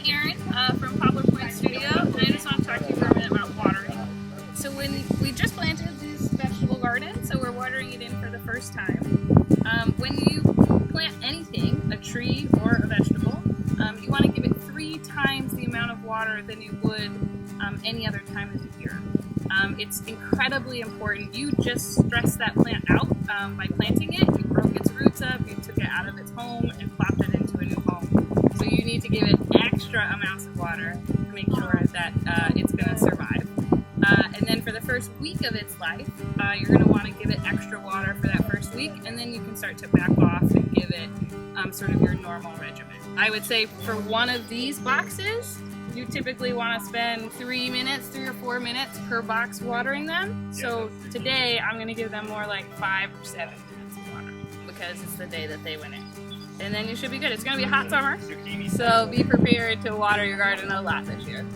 I'm Erin from Poplar Studio, and I just want to talk to you for a minute about watering. So when we just planted this vegetable garden, so we're watering it in for the first time. When you plant anything, a tree or a vegetable, you want to give it 3 times the amount of water than you would any other time of the year. It's incredibly important. You just stressed that plant out by planting it. You broke its roots up, you took it out of its home and plopped it into a new home. So you need to give it extra amounts of water to make sure that it's going to survive. And then for the first week of its life, you're going to want to give it extra water for that first week, and then you can start to back off and give it sort of your normal regimen. I would say for one of these boxes, you typically want to spend 3 or 4 minutes per box watering them. So today I'm going to give them more like 5 or 7 minutes of watering because it's the day that they went in. And then you should be good. It's going to be a hot summer, so be prepared to water your garden a lot this year.